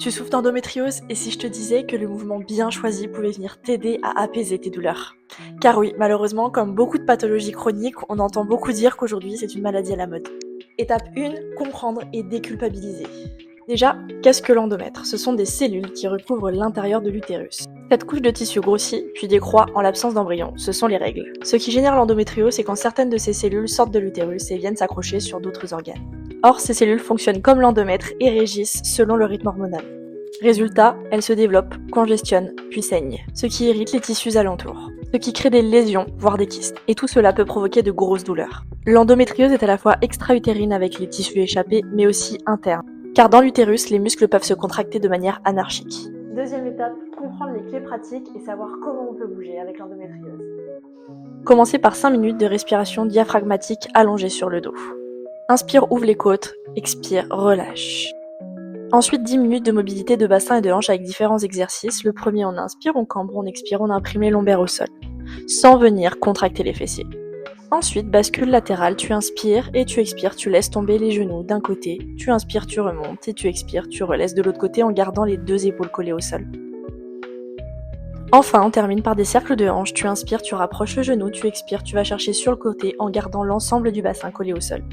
Tu souffres d'endométriose et si je te disais que le mouvement bien choisi pouvait venir t'aider à apaiser tes douleurs? Car oui, malheureusement, comme beaucoup de pathologies chroniques, on entend beaucoup dire qu'aujourd'hui c'est une maladie à la mode. Étape 1, comprendre et déculpabiliser. Déjà, qu'est-ce que l'endomètre? Ce sont des cellules qui recouvrent l'intérieur de l'utérus. Cette couche de tissu grossit, puis décroît en l'absence d'embryon. Ce sont les règles. Ce qui génère l'endométriose, c'est quand certaines de ces cellules sortent de l'utérus et viennent s'accrocher sur d'autres organes. Or, ces cellules fonctionnent comme l'endomètre et régissent selon le rythme hormonal. Résultat, elles se développent, congestionnent, puis saignent, ce qui irrite les tissus alentours, ce qui crée des lésions, voire des kystes, et tout cela peut provoquer de grosses douleurs. L'endométriose est à la fois extra-utérine avec les tissus échappés, mais aussi interne, car dans l'utérus, les muscles peuvent se contracter de manière anarchique. Deuxième étape, comprendre les clés pratiques et savoir comment on peut bouger avec l'endométriose. Commencez par 5 minutes de respiration diaphragmatique allongée sur le dos. Inspire, ouvre les côtes, expire, relâche. Ensuite, 10 minutes de mobilité de bassin et de hanche avec différents exercices. Le premier, on inspire, on cambre, on expire, on imprime les lombaires au sol, sans venir contracter les fessiers. Ensuite, bascule latérale, tu inspires et tu expires, tu laisses tomber les genoux d'un côté, tu inspires, tu remontes et tu expires, tu relaisses de l'autre côté en gardant les deux épaules collées au sol. Enfin, on termine par des cercles de hanches, tu inspires, tu rapproches le genou, tu expires, tu vas chercher sur le côté en gardant l'ensemble du bassin collé au sol.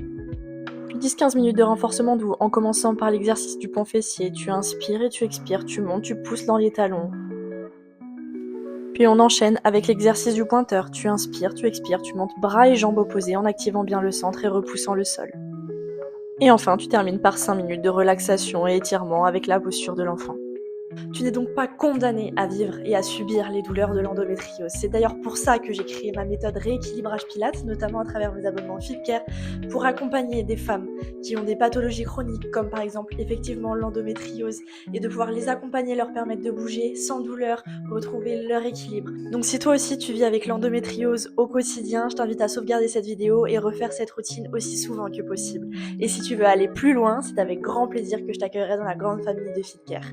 10-15 minutes de renforcement doux en commençant par l'exercice du pont fessier. Tu inspires et tu expires, tu montes, tu pousses dans les talons. Puis on enchaîne avec l'exercice du pointeur. Tu inspires, tu expires, tu montes bras et jambes opposés en activant bien le centre et repoussant le sol. Et enfin, tu termines par 5 minutes de relaxation et étirement avec la posture de l'enfant. Tu n'es donc pas condamné à vivre et à subir les douleurs de l'endométriose. C'est d'ailleurs pour ça que j'ai créé ma méthode rééquilibrage pilates, notamment à travers mes abonnements FitCare, pour accompagner des femmes qui ont des pathologies chroniques, comme par exemple effectivement l'endométriose, et de pouvoir les accompagner, leur permettre de bouger sans douleur, retrouver leur équilibre. Donc si toi aussi tu vis avec l'endométriose au quotidien, je t'invite à sauvegarder cette vidéo et refaire cette routine aussi souvent que possible. Et si tu veux aller plus loin, c'est avec grand plaisir que je t'accueillerai dans la grande famille de FitCare.